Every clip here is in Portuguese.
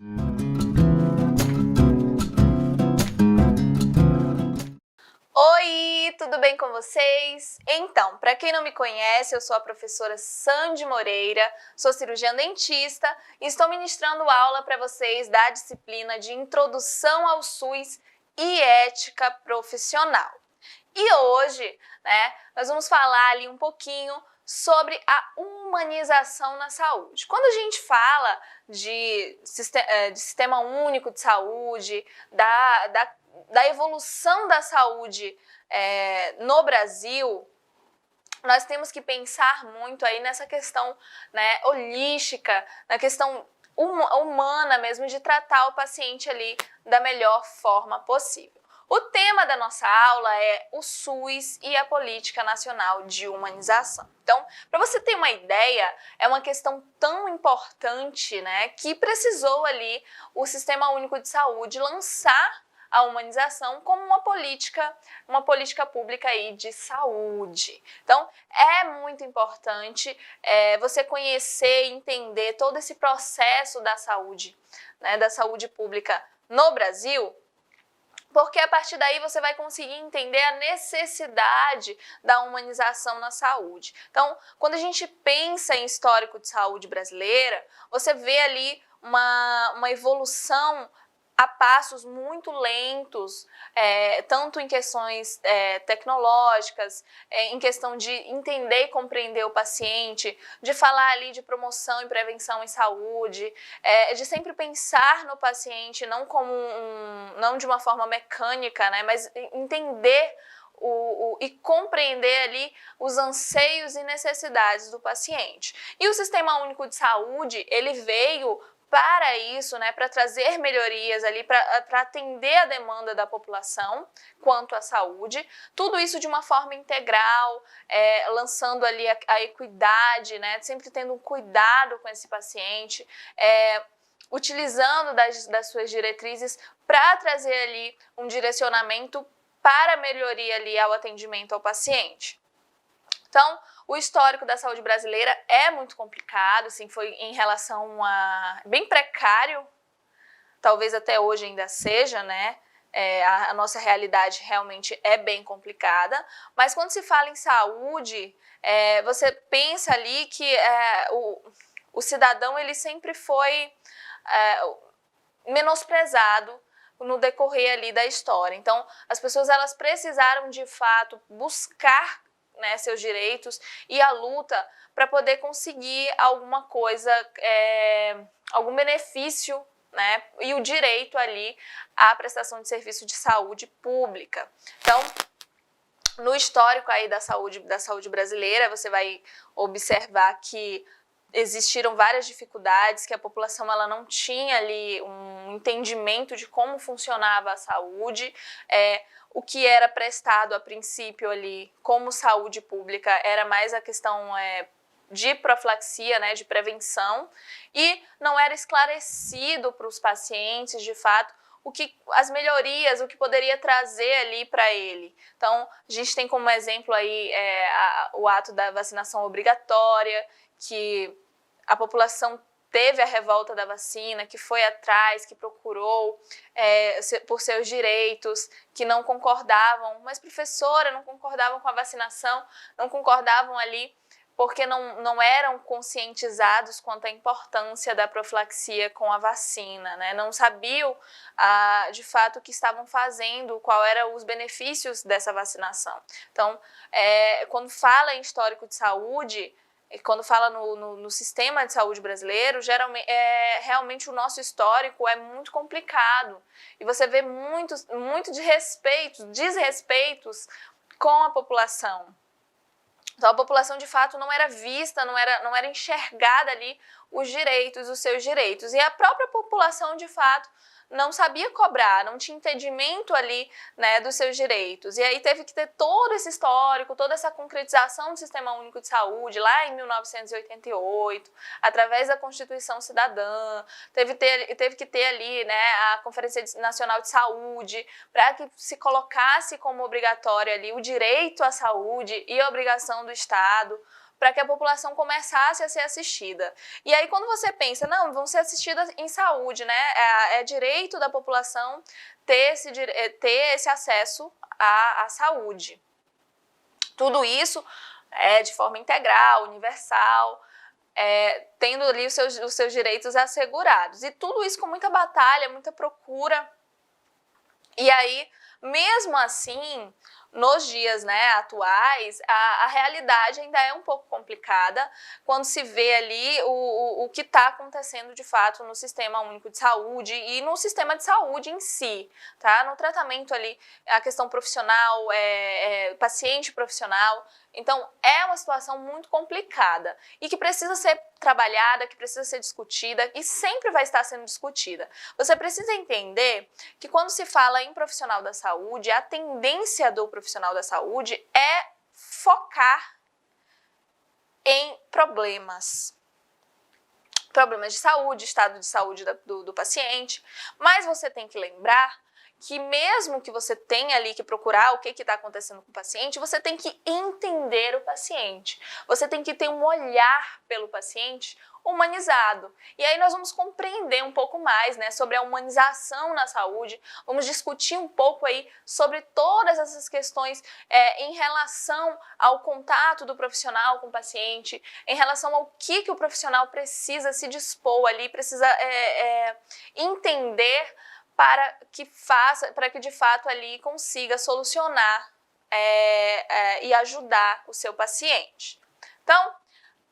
Oi, tudo bem com vocês? Então, para quem não me conhece, eu sou a professora Sandy Moreira, sou cirurgiã dentista e estou ministrando aula para vocês da disciplina de Introdução ao SUS e Ética Profissional. E hoje, nós vamos falar ali um pouquinho sobre a humanização na saúde. Quando a gente fala de sistema único de saúde, da evolução da saúde no Brasil, nós temos que pensar muito aí nessa questão holística, na questão humana mesmo, de tratar o paciente ali da melhor forma possível. O tema da nossa aula é o SUS e a Política Nacional de Humanização. Então, para você ter uma ideia, é uma questão tão importante, que precisou ali o Sistema Único de Saúde lançar a humanização como uma política pública aí de saúde. Então, é muito importante você conhecer e entender todo esse processo da saúde pública no Brasil, porque a partir daí você vai conseguir entender a necessidade da humanização na saúde. Então, quando a gente pensa em histórico de saúde brasileira, você vê ali uma evolução a passos muito lentos, tanto em questões tecnológicas, em questão de entender e compreender o paciente, de falar ali de promoção e prevenção em saúde, de sempre pensar no paciente não como não de uma forma mecânica, mas entender e compreender ali os anseios e necessidades do paciente. E o Sistema Único de Saúde, ele veio para isso, para trazer melhorias ali, para atender a demanda da população quanto à saúde, tudo isso de uma forma integral, lançando ali a equidade, sempre tendo um cuidado com esse paciente, utilizando das suas diretrizes para trazer ali um direcionamento para melhoria ali ao atendimento ao paciente. Então, o histórico da saúde brasileira é muito complicado, assim, foi em relação a bem precário, talvez até hoje ainda seja, a nossa realidade realmente é bem complicada, mas quando se fala em saúde, você pensa ali que o cidadão ele sempre foi menosprezado no decorrer ali da história. Então, as pessoas elas precisaram de fato buscar seus direitos e a luta para poder conseguir alguma coisa, algum benefício, e o direito ali à prestação de serviço de saúde pública. Então, no histórico aí da saúde brasileira, você vai observar que existiram várias dificuldades, que a população ela não tinha ali um entendimento de como funcionava a saúde, o que era prestado a princípio ali como saúde pública era mais a questão de profilaxia, de prevenção, e não era esclarecido para os pacientes, de fato, as melhorias, o que poderia trazer ali para ele. Então, a gente tem como exemplo aí o ato da vacinação obrigatória, que a população teve a revolta da vacina, que foi atrás, que procurou por seus direitos, que não concordavam, mas professora, não concordavam com a vacinação, não concordavam ali porque não eram conscientizados quanto à importância da profilaxia com a vacina, não sabiam de fato o que estavam fazendo, qual eram os benefícios dessa vacinação. Então, quando fala em histórico de saúde, quando fala no sistema de saúde brasileiro, geralmente, realmente o nosso histórico é muito complicado. E você vê muito desrespeitos com a população. Então, a população, de fato, não era vista, não era enxergada ali os seus direitos. E a própria população, de fato, não sabia cobrar, não tinha entendimento ali, dos seus direitos. E aí teve que ter todo esse histórico, toda essa concretização do Sistema Único de Saúde, lá em 1988, através da Constituição Cidadã, teve que ter ali, a Conferência Nacional de Saúde, para que se colocasse como obrigatório ali o direito à saúde e a obrigação do Estado para que a população começasse a ser assistida. E aí quando você pensa, não, vão ser assistidas em saúde, né? É direito da população ter esse acesso à saúde. Tudo isso é de forma integral, universal, tendo ali os seus direitos assegurados. E tudo isso com muita batalha, muita procura. E aí, mesmo assim, nos dias, né, atuais, a realidade ainda é um pouco complicada quando se vê ali o que está acontecendo de fato no Sistema Único de Saúde e no sistema de saúde em si, tá? No tratamento ali, a questão profissional, paciente profissional. Então, é uma situação muito complicada e que precisa ser trabalhada, que precisa ser discutida e sempre vai estar sendo discutida. Você precisa entender que quando se fala em profissional da saúde, a tendência do profissional da saúde é focar em problemas de saúde, estado de saúde do paciente, mas você tem que lembrar que mesmo que você tenha ali que procurar o que está acontecendo com o paciente, você tem que entender o paciente. Você tem que ter um olhar pelo paciente humanizado. E aí nós vamos compreender um pouco mais, né, sobre a humanização na saúde, vamos discutir um pouco aí sobre todas essas questões em relação ao contato do profissional com o paciente, em relação ao que o profissional precisa se dispor ali, precisa entender para que de fato ali consiga solucionar e ajudar o seu paciente. Então,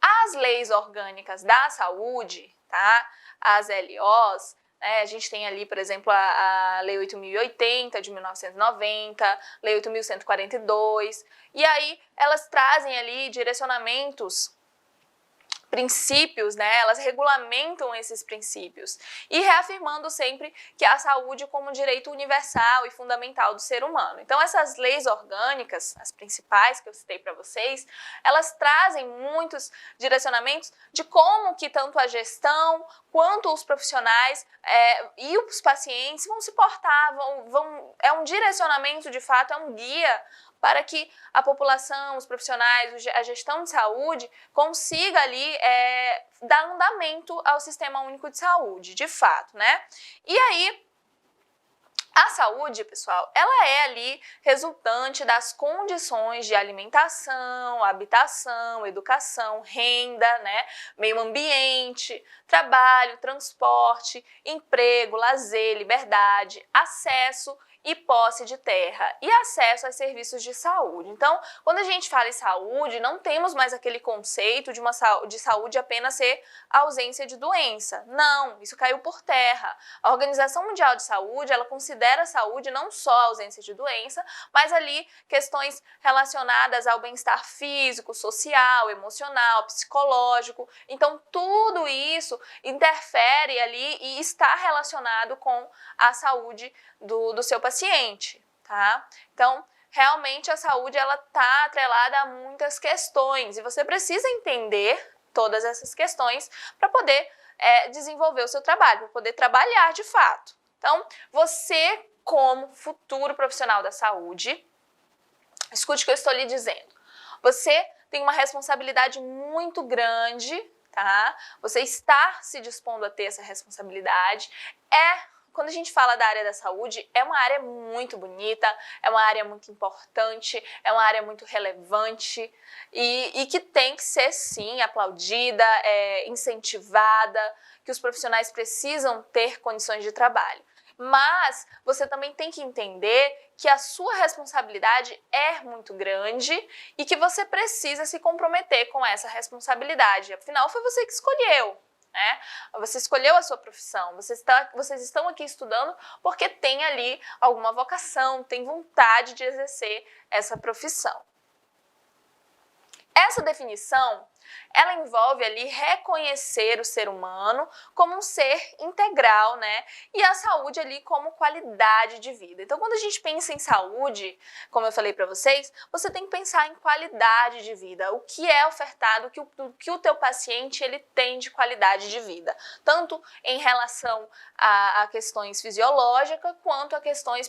as leis orgânicas da saúde, tá? As LOs, né? A gente tem ali, por exemplo, a Lei 8.080 de 1990, Lei 8.142, e aí elas trazem ali direcionamentos, princípios, né? Elas regulamentam esses princípios e reafirmando sempre que a saúde como direito universal e fundamental do ser humano. Então essas leis orgânicas, as principais que eu citei para vocês, elas trazem muitos direcionamentos de como que tanto a gestão quanto os profissionais e os pacientes vão se portar, é um direcionamento de fato, é um guia para que a população, os profissionais, a gestão de saúde consiga ali dar andamento ao Sistema Único de Saúde, de fato, né? E aí, a saúde, pessoal, ela é ali resultante das condições de alimentação, habitação, educação, renda, né, meio ambiente, trabalho, transporte, emprego, lazer, liberdade, acesso e posse de terra e acesso aos serviços de saúde. Então, quando a gente fala em saúde, não temos mais aquele conceito de saúde apenas ser ausência de doença. Não, isso caiu por terra. A Organização Mundial de Saúde, ela considera a saúde não só a ausência de doença, mas ali questões relacionadas ao bem-estar físico, social, emocional, psicológico. Então, tudo isso interfere ali e está relacionado com a saúde do seu paciente, tá? Então, realmente a saúde ela está atrelada a muitas questões e você precisa entender todas essas questões para poder desenvolver o seu trabalho, para poder trabalhar de fato. Então, você como futuro profissional da saúde, escute o que eu estou lhe dizendo. Você tem uma responsabilidade muito grande, tá? Você está se dispondo a ter essa responsabilidade. Quando a gente fala da área da saúde, é uma área muito bonita, é uma área muito importante, é uma área muito relevante e que tem que ser, sim, aplaudida, incentivada, que os profissionais precisam ter condições de trabalho. Mas você também tem que entender que a sua responsabilidade é muito grande e que você precisa se comprometer com essa responsabilidade. Afinal, foi você que escolheu. Né? Você escolheu a sua profissão, vocês estão aqui estudando porque tem ali alguma vocação, tem vontade de exercer essa profissão. Essa definição, ela envolve ali reconhecer o ser humano como um ser integral, né? E a saúde ali como qualidade de vida. Então, quando a gente pensa em saúde, como eu falei para vocês, você tem que pensar em qualidade de vida. O que é ofertado, o que o teu paciente ele tem de qualidade de vida. Tanto em relação a questões fisiológicas, quanto a questões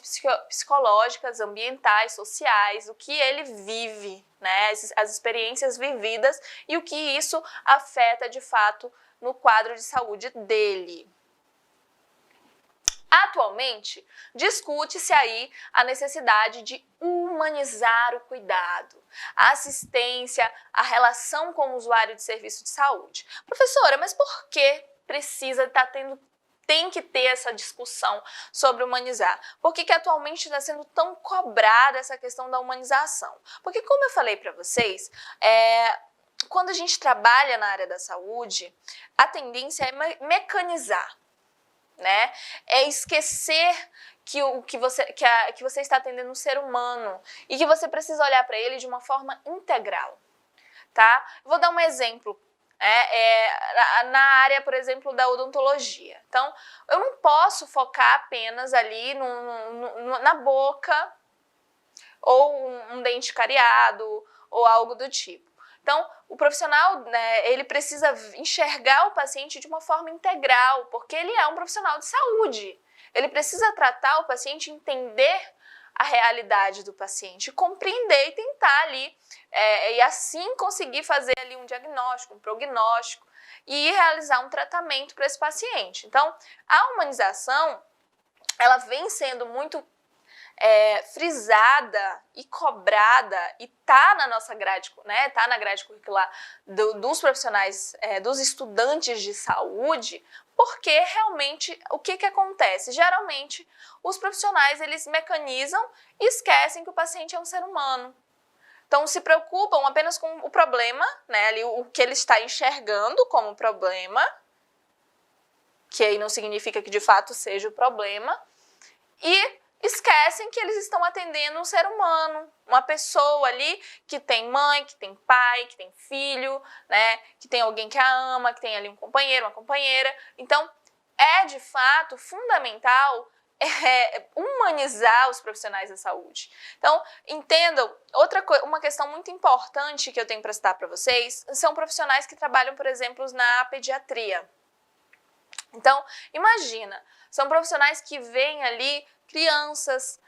psicológicas, ambientais, sociais, o que ele vive. né? As experiências vividas e o que isso afeta de fato no quadro de saúde dele. Atualmente, discute-se aí a necessidade de humanizar o cuidado, a assistência, a relação com o usuário de serviço de saúde. Professora, mas por que precisa estar tem que ter essa discussão sobre humanizar? Por que atualmente está sendo tão cobrada essa questão da humanização? Porque, como eu falei para vocês, quando a gente trabalha na área da saúde, a tendência é mecanizar, né? É esquecer que você está atendendo um ser humano e que você precisa olhar para ele de uma forma integral, tá? Vou dar um exemplo. Na área, por exemplo, da odontologia. Então, eu não posso focar apenas ali na boca ou um dente cariado ou algo do tipo. Então, o profissional, né, ele precisa enxergar o paciente de uma forma integral, porque ele é um profissional de saúde. Ele precisa tratar o paciente, entender a realidade do paciente, compreender e tentar ali, e assim conseguir fazer ali um diagnóstico, um prognóstico e realizar um tratamento para esse paciente. Então, a humanização, ela vem sendo muito frisada e cobrada e tá na nossa grade, né? Tá na grade curricular dos profissionais, dos estudantes de saúde, porque realmente o que acontece? Geralmente os profissionais eles mecanizam e esquecem que o paciente é um ser humano. Então se preocupam apenas com o problema, né? Ali o que ele está enxergando como problema, que aí não significa que de fato seja o problema, e esquecem que eles estão atendendo um ser humano, uma pessoa ali que tem mãe, que tem pai, que tem filho, né, que tem alguém que a ama, que tem ali um companheiro, uma companheira. Então, é de fato fundamental humanizar os profissionais da saúde. Então, entendam, uma questão muito importante que eu tenho para citar para vocês são profissionais que trabalham, por exemplo, na pediatria. Então, imagina, são profissionais que veem ali crianças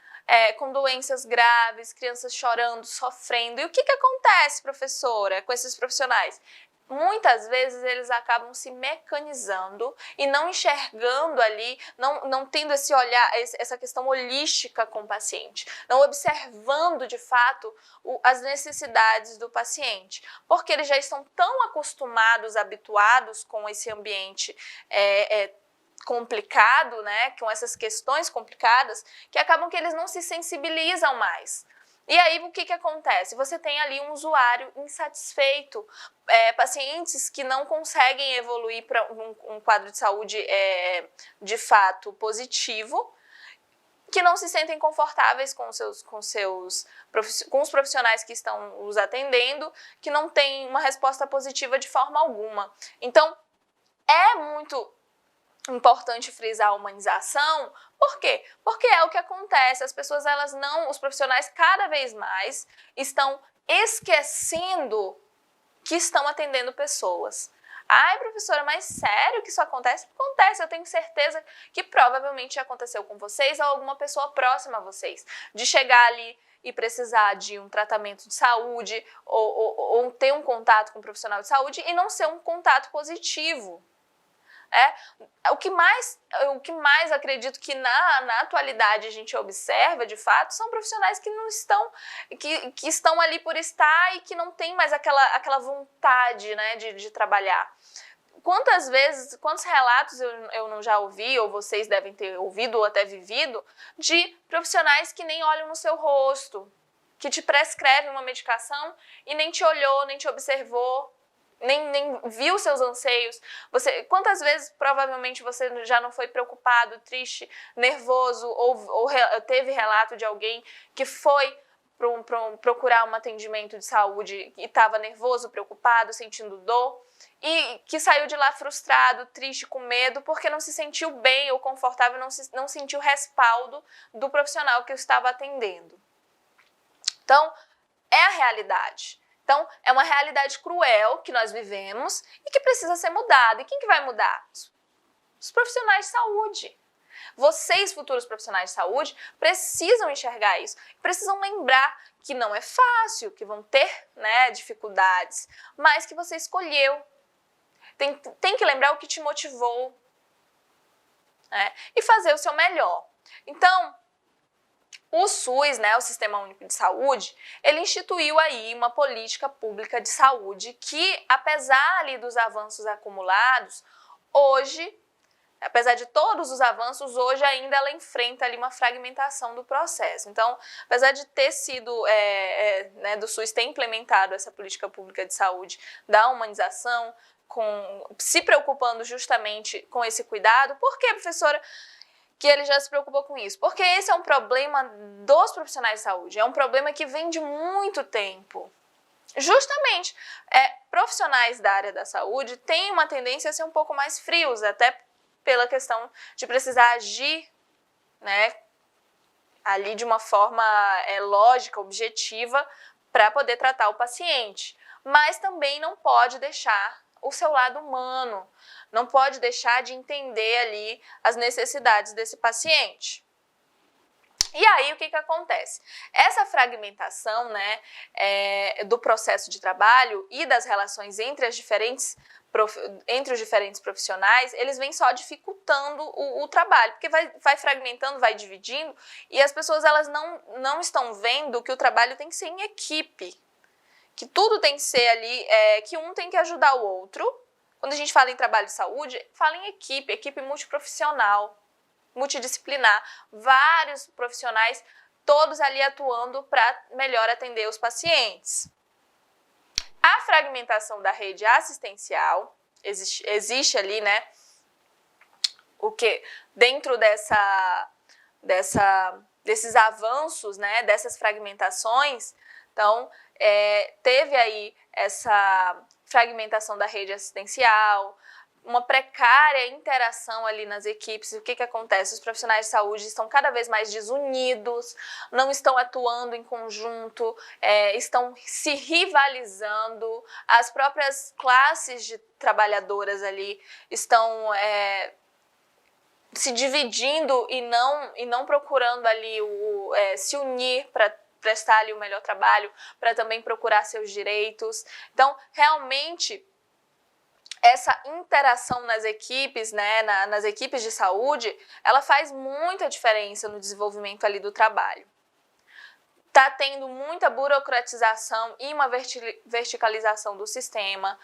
com doenças graves, crianças chorando, sofrendo. E o que acontece, professora, com esses profissionais? Muitas vezes eles acabam se mecanizando e não enxergando ali, não tendo esse olhar, essa questão holística com o paciente, não observando de fato as necessidades do paciente, porque eles já estão tão acostumados, habituados com esse ambiente complicado, né, com essas questões complicadas, que acabam que eles não se sensibilizam mais. E aí, o que acontece? Você tem ali um usuário insatisfeito, pacientes que não conseguem evoluir para um quadro de saúde de fato positivo, que não se sentem confortáveis com os profissionais que estão os atendendo, que não têm uma resposta positiva de forma alguma. Então, é muito importante frisar a humanização. Por quê? Porque é o que acontece, as pessoas, os profissionais cada vez mais estão esquecendo que estão atendendo pessoas. Ai, professora, mas sério que isso acontece? Acontece, eu tenho certeza que provavelmente já aconteceu com vocês ou alguma pessoa próxima a vocês, de chegar ali e precisar de um tratamento de saúde ou ter um contato com um profissional de saúde e não ser um contato positivo. O que mais acredito que na atualidade a gente observa, de fato, são profissionais que não estão, que estão ali por estar e que não tem mais aquela vontade, né, de trabalhar. Quantos relatos eu não já ouvi, ou vocês devem ter ouvido ou até vivido, de profissionais que nem olham no seu rosto, que te prescrevem uma medicação e nem te olhou, nem te observou, nem viu seus anseios. Quantas vezes provavelmente você já não foi preocupado, triste, nervoso ou teve relato de alguém que foi procurar um atendimento de saúde e estava nervoso, preocupado, sentindo dor e que saiu de lá frustrado, triste, com medo porque não se sentiu bem ou confortável, não sentiu respaldo do profissional que o estava atendendo. Então, é a realidade. Então, é uma realidade cruel que nós vivemos e que precisa ser mudada. E quem que vai mudar? Os profissionais de saúde. Vocês, futuros profissionais de saúde, precisam enxergar isso, precisam lembrar que não é fácil, que vão ter, né, dificuldades, mas que você escolheu. Tem que lembrar o que te motivou, né, e fazer o seu melhor. Então, o SUS, né, o Sistema Único de Saúde, ele instituiu aí uma política pública de saúde que, apesar ali dos avanços acumulados, hoje, apesar de todos os avanços, hoje ainda ela enfrenta ali uma fragmentação do processo. Então, apesar de ter sido, né, do SUS ter implementado essa política pública de saúde da humanização, se preocupando justamente com esse cuidado, por que, professora, que ele já se preocupou com isso? Porque esse é um problema dos profissionais de saúde, é um problema que vem de muito tempo. Justamente, profissionais da área da saúde têm uma tendência a ser um pouco mais frios, até pela questão de precisar agir, né, ali de uma forma lógica, objetiva, para poder tratar o paciente. Mas também não pode deixar o seu lado humano, não pode deixar de entender ali as necessidades desse paciente. E aí, o que acontece? Essa fragmentação, né, do processo de trabalho e das relações entre os diferentes profissionais, eles vêm só dificultando o trabalho, porque vai fragmentando, vai dividindo, e as pessoas elas não estão vendo que o trabalho tem que ser em equipe, que tudo tem que ser ali, que um tem que ajudar o outro. Quando a gente fala em trabalho de saúde, fala em equipe multiprofissional, multidisciplinar, vários profissionais, todos ali atuando para melhor atender os pacientes. A fragmentação da rede assistencial, existe ali, né, o que dentro desses avanços, né, dessas fragmentações, então, teve aí essa fragmentação da rede assistencial, uma precária interação ali nas equipes. O que acontece? Os profissionais de saúde estão cada vez mais desunidos, não estão atuando em conjunto, estão se rivalizando, as próprias classes de trabalhadoras ali estão se dividindo e não procurando ali se unir para prestar ali o melhor trabalho, para também procurar seus direitos. Então, realmente, essa interação nas equipes, né, nas equipes de saúde, ela faz muita diferença no desenvolvimento ali do trabalho. Está tendo muita burocratização e uma verticalização do sistema.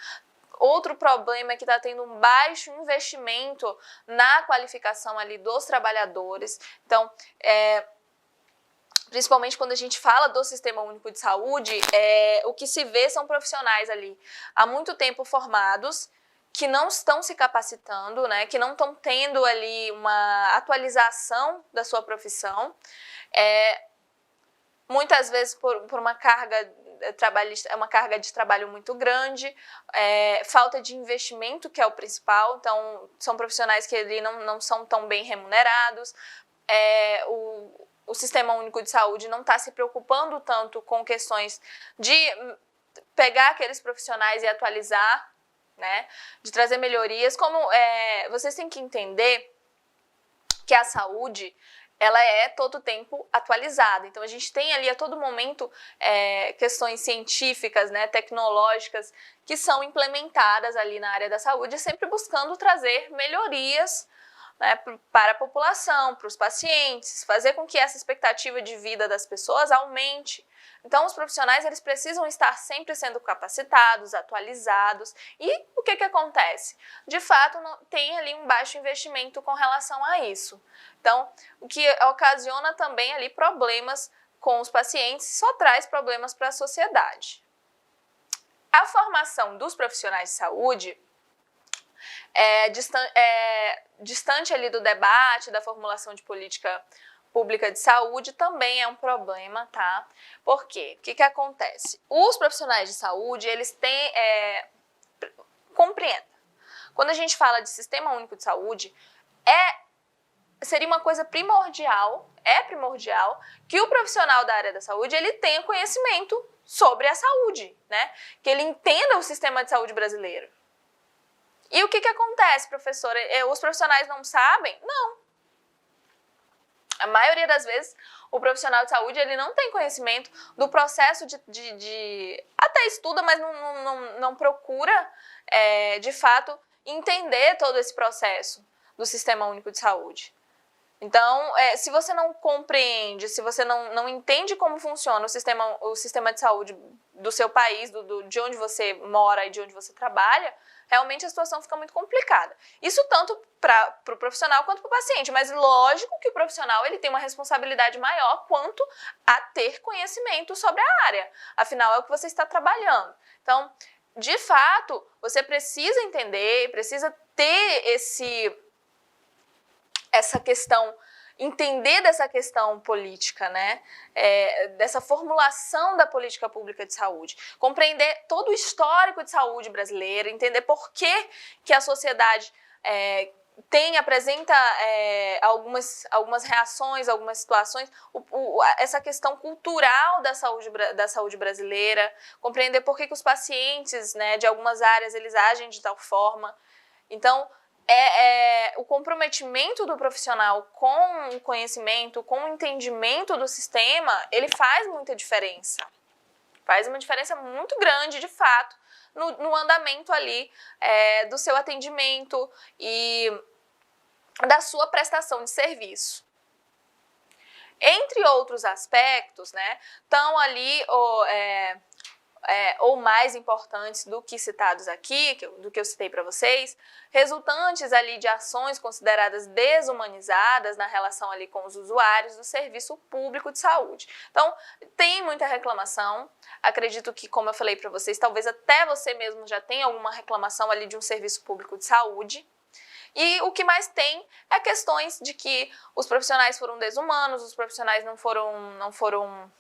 Outro problema é que está tendo um baixo investimento na qualificação ali dos trabalhadores. Então, principalmente quando a gente fala do Sistema Único de Saúde, o que se vê são profissionais ali há muito tempo formados, que não estão se capacitando, né, que não estão tendo ali uma atualização da sua profissão, muitas vezes por uma carga trabalhista, uma carga de trabalho muito grande, falta de investimento, que é o principal. Então, são profissionais que ali não são tão bem remunerados, o Sistema Único de Saúde não está se preocupando tanto com questões de pegar aqueles profissionais e atualizar, né, de trazer melhorias. Como vocês têm que entender que a saúde, ela é todo o tempo atualizada. Então, a gente tem ali a todo momento questões científicas, né, tecnológicas, que são implementadas ali na área da saúde, sempre buscando trazer melhorias, né, para a população, para os pacientes, fazer com que essa expectativa de vida das pessoas aumente. Então, os profissionais eles precisam estar sempre sendo capacitados, atualizados. E o que acontece? De fato, tem ali um baixo investimento com relação a isso. Então, o que ocasiona também ali problemas com os pacientes, só traz problemas para a sociedade. A formação dos profissionais de saúde distante ali do debate, da formulação de política pública de saúde, também é um problema, tá? Por quê? O que acontece? Os profissionais de saúde, eles têm... compreenda, quando a gente fala de Sistema Único de Saúde, seria uma coisa primordial, que o profissional da área da saúde, ele tenha conhecimento sobre a saúde, né? Que ele entenda o sistema de saúde brasileiro. E o que acontece, professora? Os profissionais não sabem? Não. A maioria das vezes, o profissional de saúde ele não tem conhecimento do processo até estuda, mas não procura, de fato, entender todo esse processo do Sistema Único de Saúde. Então, se você não compreende, se você não entende como funciona o sistema de saúde do seu país, de onde você mora e de onde você trabalha, realmente a situação fica muito complicada. Isso tanto para o profissional quanto para o paciente, mas lógico que o profissional ele tem uma responsabilidade maior quanto a ter conhecimento sobre a área. Afinal, é o que você está trabalhando. Então, de fato, você precisa entender, precisa ter essa questão, entender dessa questão política, né? Dessa formulação da política pública de saúde, compreender todo o histórico de saúde brasileira, entender por que a sociedade apresenta algumas reações, algumas situações, essa questão cultural da saúde brasileira, compreender por que os pacientes, né, de algumas áreas eles agem de tal forma. Então, o comprometimento do profissional com o conhecimento, com o entendimento do sistema, ele faz muita diferença. Faz uma diferença muito grande, de fato, no andamento ali do seu atendimento e da sua prestação de serviço. Entre outros aspectos, né, estão ali ou mais importantes do que citados aqui, do que eu citei para vocês, resultantes ali de ações consideradas desumanizadas na relação ali com os usuários do serviço público de saúde. Então, tem muita reclamação, acredito que, como eu falei para vocês, talvez até você mesmo já tenha alguma reclamação ali de um serviço público de saúde. E o que mais tem é questões de que os profissionais foram desumanos, os profissionais não foram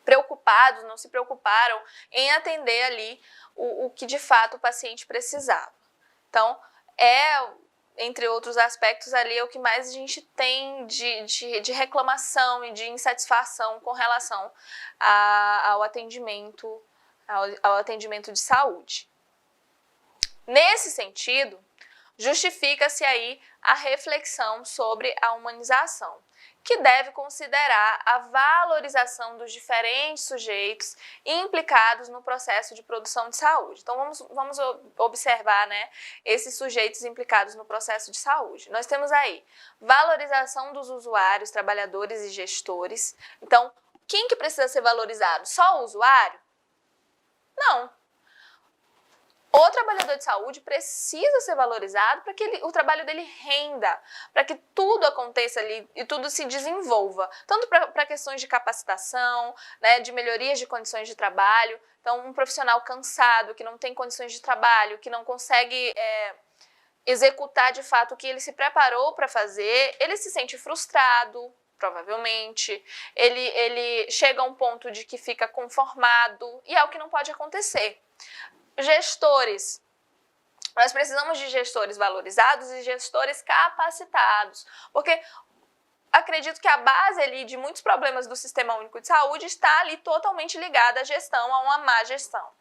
preocupados, não se preocuparam em atender ali o que de fato o paciente precisava. Então, entre outros aspectos ali, é o que mais a gente tem de reclamação e de insatisfação com relação ao atendimento de saúde. Nesse sentido, justifica-se aí a reflexão sobre a humanização, que deve considerar a valorização dos diferentes sujeitos implicados no processo de produção de saúde. Então, vamos observar, né, esses sujeitos implicados no processo de saúde. Nós temos aí valorização dos usuários, trabalhadores e gestores. Então, quem que precisa ser valorizado? Só o usuário? Não. O trabalhador de saúde precisa ser valorizado para que o trabalho dele renda, para que tudo aconteça ali e tudo se desenvolva, tanto para questões de capacitação, né, de melhorias de condições de trabalho. Então, um profissional cansado, que não tem condições de trabalho, que não consegue executar de fato o que ele se preparou para fazer, ele se sente frustrado, provavelmente, ele chega a um ponto de que fica conformado, e é o que não pode acontecer. Gestores. Nós precisamos de gestores valorizados e gestores capacitados, porque acredito que a base ali de muitos problemas do Sistema Único de Saúde está ali totalmente ligada à gestão, a uma má gestão.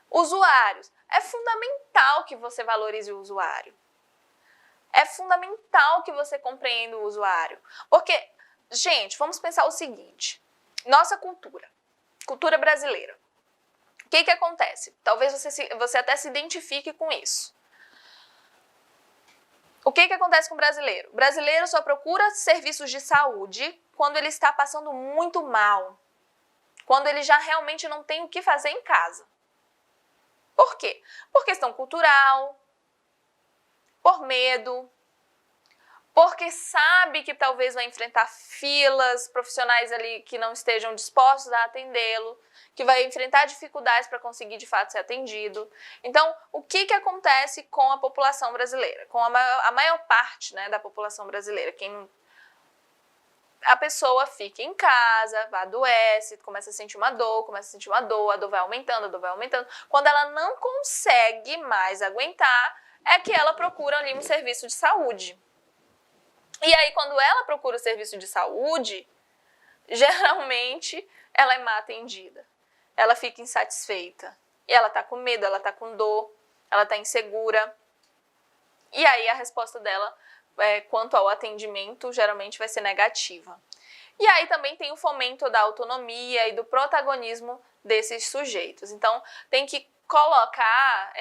Usuários. É fundamental que você valorize o usuário. É fundamental que você compreenda o usuário. Porque, gente, vamos pensar o seguinte. Nossa cultura brasileira. O que acontece? Talvez você até se identifique com isso. O que acontece com o brasileiro? O brasileiro só procura serviços de saúde quando ele está passando muito mal. Quando ele já realmente não tem o que fazer em casa. Por quê? Por questão cultural, por medo, porque sabe que talvez vai enfrentar filas, profissionais ali que não estejam dispostos a atendê-lo, que vai enfrentar dificuldades para conseguir de fato ser atendido. Então, o que acontece com a população brasileira? Com a maior parte, né, da população brasileira? A pessoa fica em casa, adoece, começa a sentir uma dor, a dor vai aumentando, Quando ela não consegue mais aguentar, é que ela procura ali um serviço de saúde. E aí, quando ela procura o serviço de saúde, geralmente ela é mal atendida. Ela fica insatisfeita. E ela tá com medo, ela tá com dor, ela tá insegura. E aí a resposta dela quanto ao atendimento, geralmente vai ser negativa. E aí também tem o fomento da autonomia e do protagonismo desses sujeitos. Então, tem que colocar,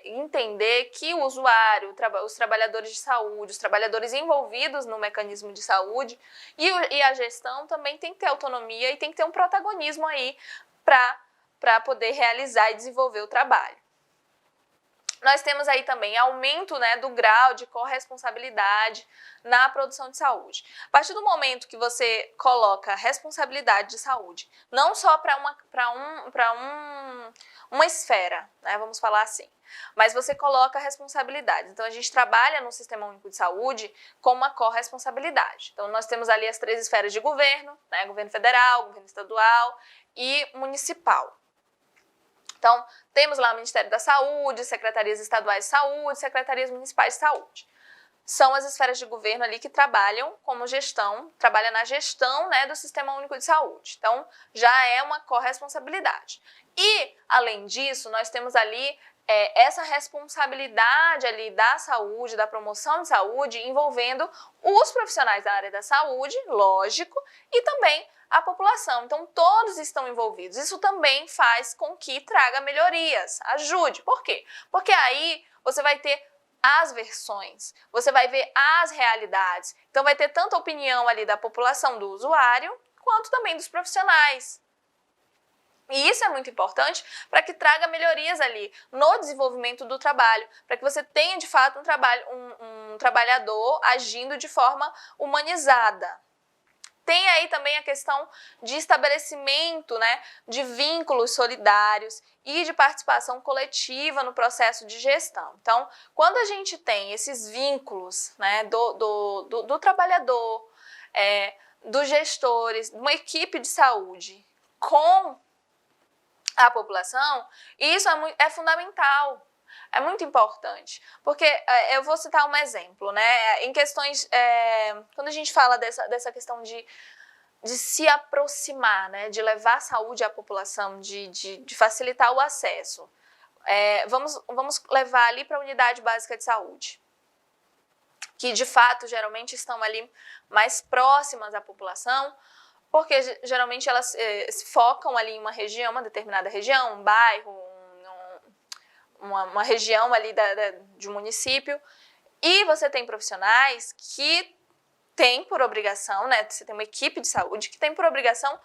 entender que o usuário, os trabalhadores de saúde, os trabalhadores envolvidos no mecanismo de saúde e a gestão também tem que ter autonomia e tem que ter um protagonismo aí para poder realizar e desenvolver o trabalho. Nós temos aí também aumento, né, do grau de corresponsabilidade na produção de saúde. A partir do momento que você coloca responsabilidade de saúde, não só para uma esfera, né, vamos falar assim, mas você coloca responsabilidade. Então, a gente trabalha no Sistema Único de Saúde com uma corresponsabilidade. Então, nós temos ali as 3 esferas de governo, né, governo federal, governo estadual e municipal. Então, temos lá o Ministério da Saúde, secretarias estaduais de saúde, secretarias municipais de saúde. São as esferas de governo ali que trabalham como gestão, trabalham na gestão, né, do Sistema Único de Saúde. Então, já é uma corresponsabilidade. E, além disso, nós temos ali essa responsabilidade ali da saúde, da promoção de saúde, envolvendo os profissionais da área da saúde, lógico, e também a população. Então, todos estão envolvidos. Isso também faz com que traga melhorias, ajude. Por quê? Porque aí você vai ter as versões, você vai ver as realidades. Então, vai ter tanta opinião ali da população, do usuário, quanto também dos profissionais. E isso é muito importante para que traga melhorias ali no desenvolvimento do trabalho, para que você tenha de fato um trabalhador agindo de forma humanizada. Tem aí também a questão de estabelecimento, né, de vínculos solidários e de participação coletiva no processo de gestão. Então, quando a gente tem esses vínculos, né, do trabalhador, dos gestores, de uma equipe de saúde com a população, isso é fundamental. É muito importante, porque eu vou citar um exemplo, né? Em questões, quando a gente fala dessa questão de se aproximar, né? De levar saúde à população, de facilitar o acesso, vamos levar ali para a unidade básica de saúde, que de fato geralmente estão ali mais próximas à população, porque geralmente elas se focam ali em uma região, uma determinada região, um bairro, uma região ali de um município, e você tem profissionais que têm por obrigação, né, você tem uma equipe de saúde que tem por obrigação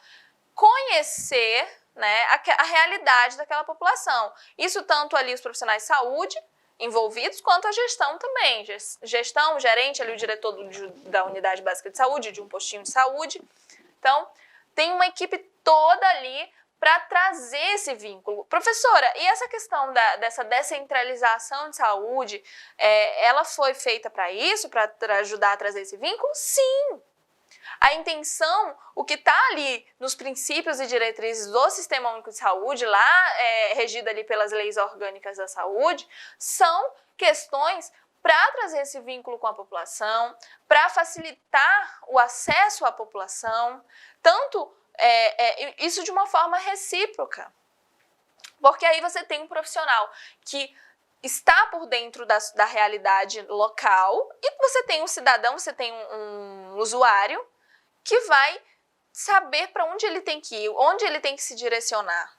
conhecer, né, a realidade daquela população. Isso tanto ali os profissionais de saúde envolvidos, quanto a gestão também. Gestão, o gerente, ali o diretor da unidade básica de saúde, de um postinho de saúde. Então, tem uma equipe toda ali para trazer esse vínculo. Professora, e essa questão dessa descentralização de saúde, ela foi feita para isso, para ajudar a trazer esse vínculo? Sim! A intenção, o que está ali nos princípios e diretrizes do Sistema Único de Saúde, lá regido ali pelas leis orgânicas da saúde, são questões para trazer esse vínculo com a população, para facilitar o acesso à população, tanto isso de uma forma recíproca. Porque aí você tem um profissional que está por dentro da realidade local e você tem um cidadão, você tem um usuário que vai saber para onde ele tem que ir, onde ele tem que se direcionar.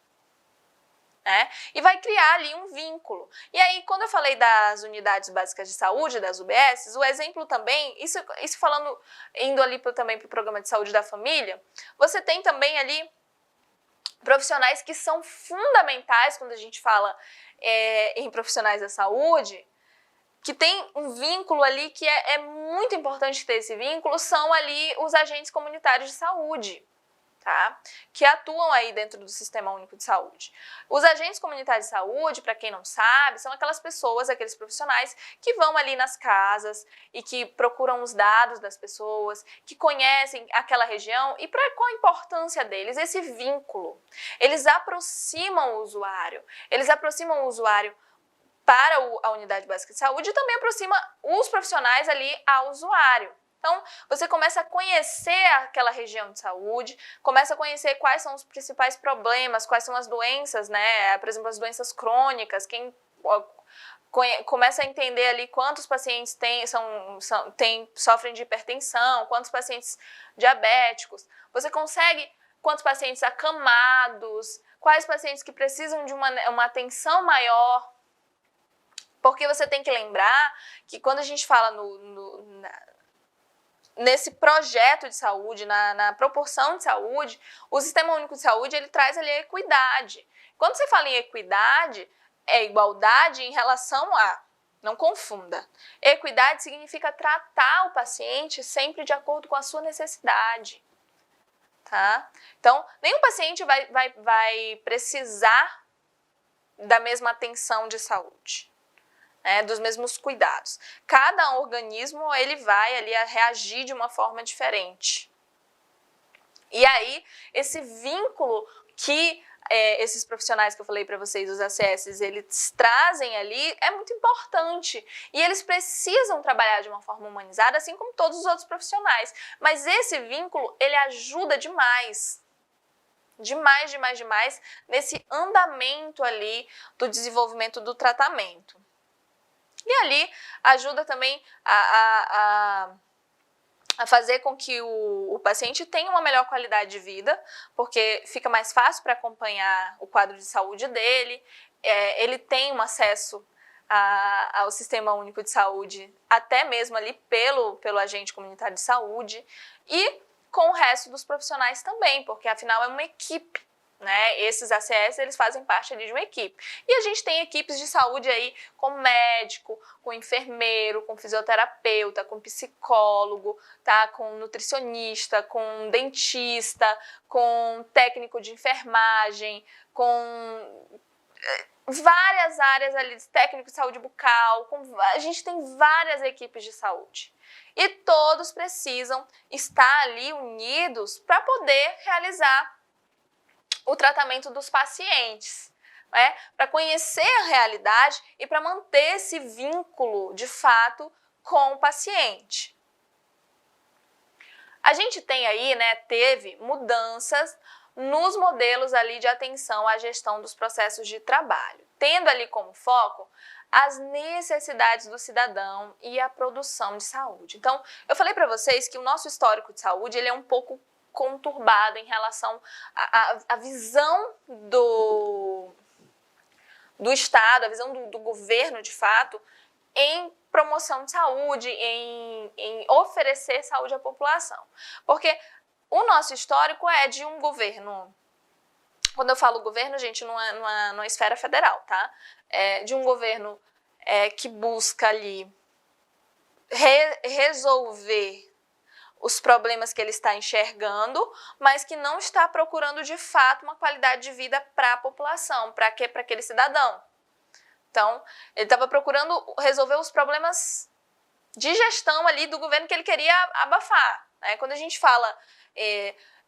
E vai criar ali um vínculo. E aí, quando eu falei das unidades básicas de saúde, das UBSs, o exemplo também, isso falando, indo ali também para o programa de saúde da família, você tem também ali profissionais que são fundamentais quando a gente fala em profissionais da saúde, que tem um vínculo ali que é muito importante ter esse vínculo, são ali os agentes comunitários de saúde. Tá? Que atuam aí dentro do Sistema Único de Saúde. Os agentes comunitários de saúde, para quem não sabe, são aquelas pessoas, aqueles profissionais que vão ali nas casas e que procuram os dados das pessoas, que conhecem aquela região e qual a importância deles? Esse vínculo. Eles aproximam o usuário, para a unidade básica de saúde e também aproxima os profissionais ali ao usuário. Então, você começa a conhecer aquela região de saúde, começa a conhecer quais são os principais problemas, quais são as doenças, né? Por exemplo, as doenças crônicas, começa a entender ali quantos pacientes sofrem de hipertensão, quantos pacientes diabéticos, você consegue quantos pacientes acamados, quais pacientes que precisam de uma atenção maior, porque você tem que lembrar que quando a gente fala nesse projeto de saúde, na proporção de saúde, o Sistema Único de Saúde ele traz ali a equidade. Quando você fala em equidade, é igualdade em relação a, não confunda, equidade significa tratar o paciente sempre de acordo com a sua necessidade. Tá? Então, nenhum paciente vai precisar da mesma atenção de saúde, né, dos mesmos cuidados. Cada organismo ele vai ali a reagir de uma forma diferente. E aí, esse vínculo que esses profissionais que eu falei para vocês, os ACS, eles trazem ali, é muito importante. E eles precisam trabalhar de uma forma humanizada, assim como todos os outros profissionais. Mas esse vínculo, ele ajuda demais. Demais, demais, demais, nesse andamento ali do desenvolvimento do tratamento. E ali ajuda também a fazer com que o paciente tenha uma melhor qualidade de vida, porque fica mais fácil para acompanhar o quadro de saúde dele, ele tem um acesso ao Sistema Único de Saúde, até mesmo ali pelo agente comunitário de saúde, e com o resto dos profissionais também, porque afinal é uma equipe. Né? Esses ACS, eles fazem parte ali de uma equipe. E a gente tem equipes de saúde aí com médico, com enfermeiro, com fisioterapeuta, com psicólogo, tá? Com nutricionista, com dentista, com técnico de enfermagem, com várias áreas ali, técnico de saúde bucal, a gente tem várias equipes de saúde. E todos precisam estar ali unidos para poder realizar o tratamento dos pacientes, né? Para conhecer a realidade e para manter esse vínculo, de fato, com o paciente. A gente tem aí, né, teve mudanças nos modelos ali de atenção à gestão dos processos de trabalho, tendo ali como foco as necessidades do cidadão e a produção de saúde. Então, eu falei para vocês que o nosso histórico de saúde ele é um pouco conturbado em relação à visão do Estado, a visão do governo, de fato, em promoção de saúde, em oferecer saúde à população. Porque o nosso histórico é de um governo, quando eu falo governo, gente, numa esfera federal, tá? De um governo que busca ali resolver os problemas que ele está enxergando, mas que não está procurando de fato uma qualidade de vida para a população, para aquele cidadão. Então, ele estava procurando resolver os problemas de gestão ali do governo que ele queria abafar. Né? Quando a gente fala,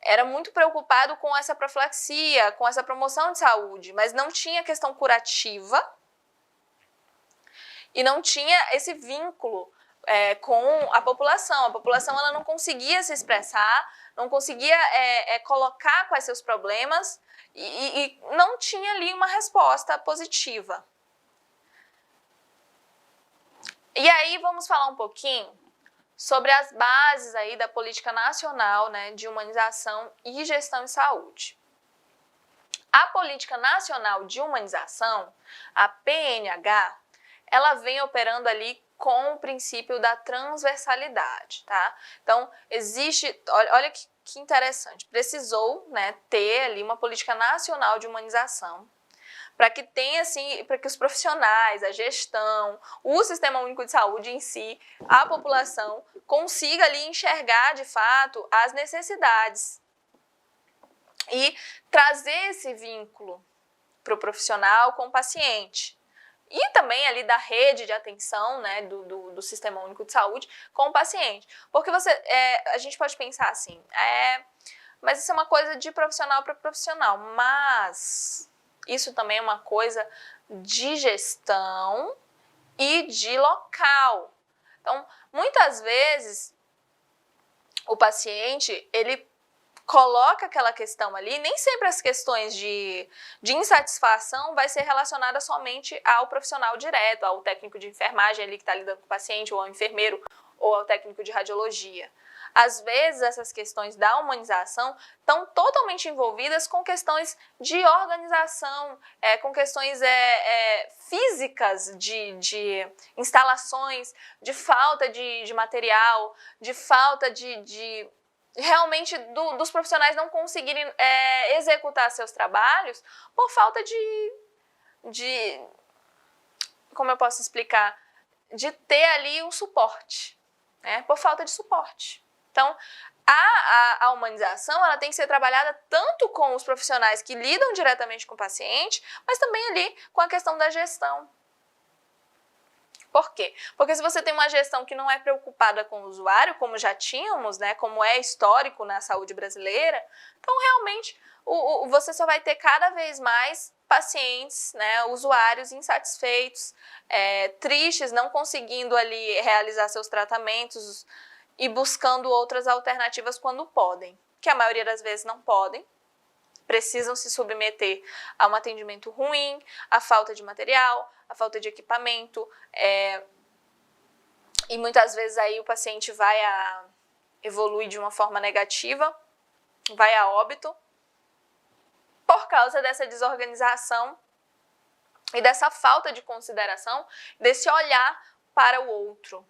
era muito preocupado com essa profilaxia, com essa promoção de saúde, mas não tinha questão curativa e não tinha esse vínculo com a população. A população ela não conseguia se expressar, não conseguia colocar quais seus problemas e não tinha ali uma resposta positiva. E aí vamos falar um pouquinho sobre as bases aí da Política Nacional, né, de Humanização e Gestão em Saúde. A Política Nacional de Humanização, a PNH, ela vem operando ali com o princípio da transversalidade, tá? Então, olha que interessante, precisou, né, ter ali uma política nacional de humanização para que tenha, assim, para que os profissionais, a gestão, o Sistema Único de Saúde em si, a população, consiga ali enxergar, de fato, as necessidades e trazer esse vínculo para o profissional com o paciente. E também ali da rede de atenção, né, do Sistema Único de Saúde com o paciente. Porque a gente pode pensar assim, mas isso é uma coisa de profissional para profissional, mas isso também é uma coisa de gestão e de local. Então, muitas vezes, o paciente, ele coloca aquela questão ali, nem sempre as questões de insatisfação vai ser relacionada somente ao profissional direto, ao técnico de enfermagem ali que está lidando com o paciente, ou ao enfermeiro, ou ao técnico de radiologia. Às vezes, essas questões da humanização estão totalmente envolvidas com questões de organização, com questões físicas de instalações, de falta de material, de falta de realmente dos profissionais não conseguirem executar seus trabalhos por falta de como eu posso explicar, de ter ali um suporte, né? Por falta de suporte. Então, a humanização ela tem que ser trabalhada tanto com os profissionais que lidam diretamente com o paciente, mas também ali com a questão da gestão. Por quê? Porque se você tem uma gestão que não é preocupada com o usuário, como já tínhamos, né, como é histórico na saúde brasileira, então realmente você só vai ter cada vez mais pacientes, né, usuários insatisfeitos, tristes, não conseguindo ali realizar seus tratamentos e buscando outras alternativas quando podem, que a maioria das vezes não podem, precisam se submeter a um atendimento ruim, a falta de material, a falta de equipamento, e muitas vezes aí o paciente vai a evoluir de uma forma negativa, vai a óbito, por causa dessa desorganização e dessa falta de consideração, desse olhar para o outro.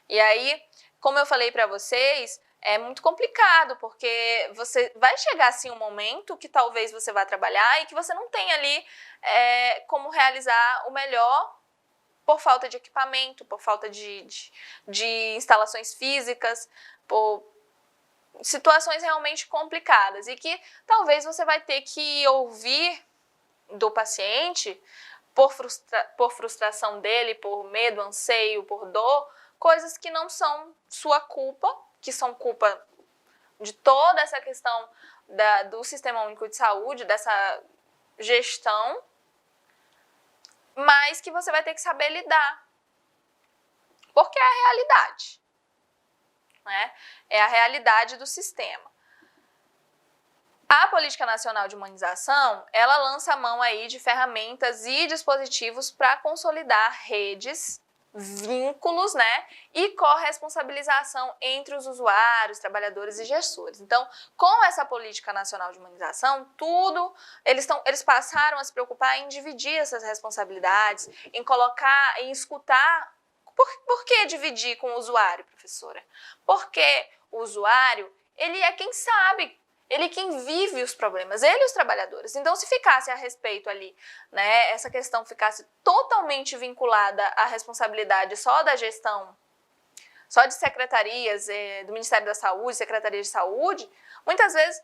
E aí, como eu falei para vocês, é muito complicado, porque você vai chegar assim um momento que talvez você vá trabalhar e que você não tem ali como realizar o melhor por falta de equipamento, por falta de instalações físicas, por situações realmente complicadas e que talvez você vai ter que ouvir do paciente por frustração dele, por medo, anseio, por dor, coisas que não são sua culpa, que são culpa de toda essa questão do Sistema Único de Saúde, dessa gestão, mas que você vai ter que saber lidar, porque é a realidade, né? É a realidade do sistema. A Política Nacional de Humanização, ela lança a mão aí de ferramentas e dispositivos para consolidar redes, vínculos, né, e corresponsabilização entre os usuários, trabalhadores e gestores. Então, com essa Política Nacional de Humanização, eles passaram a se preocupar em dividir essas responsabilidades, em colocar, em escutar. Por que dividir com o usuário, professora? Porque o usuário, ele é quem sabe, ele é quem vive os problemas, ele e os trabalhadores. Então, se ficasse a respeito ali, né, essa questão ficasse totalmente vinculada à responsabilidade só da gestão, só de secretarias, do Ministério da Saúde, Secretarias de Saúde, muitas vezes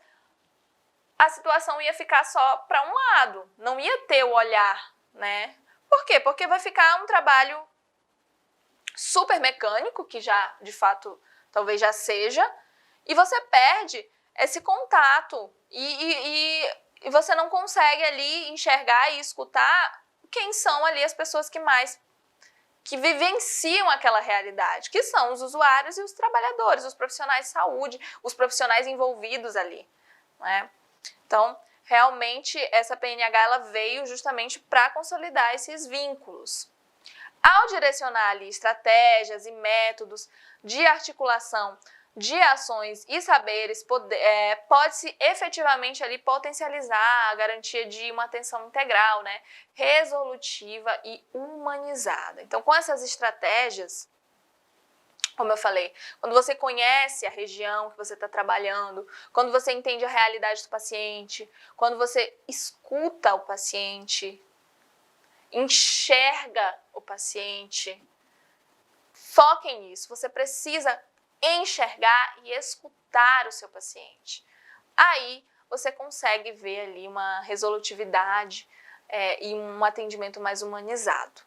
a situação ia ficar só para um lado, não ia ter o olhar, né? Por quê? Porque vai ficar um trabalho super mecânico, que já, de fato, talvez já seja, e você perde esse contato e você não consegue ali enxergar e escutar quem são ali as pessoas que vivenciam aquela realidade, que são os usuários e os trabalhadores, os profissionais de saúde, os profissionais envolvidos ali, né? Então, realmente, essa PNH ela veio justamente para consolidar esses vínculos. Ao direcionar ali estratégias e métodos de articulação de ações e saberes, pode-se efetivamente ali potencializar a garantia de uma atenção integral, né, resolutiva e humanizada. Então, com essas estratégias, como eu falei, quando você conhece a região que você está trabalhando, quando você entende a realidade do paciente, quando você escuta o paciente, enxerga o paciente, foquem nisso. Você precisa enxergar e escutar o seu paciente. Aí você consegue ver ali uma resolutividade e um atendimento mais humanizado.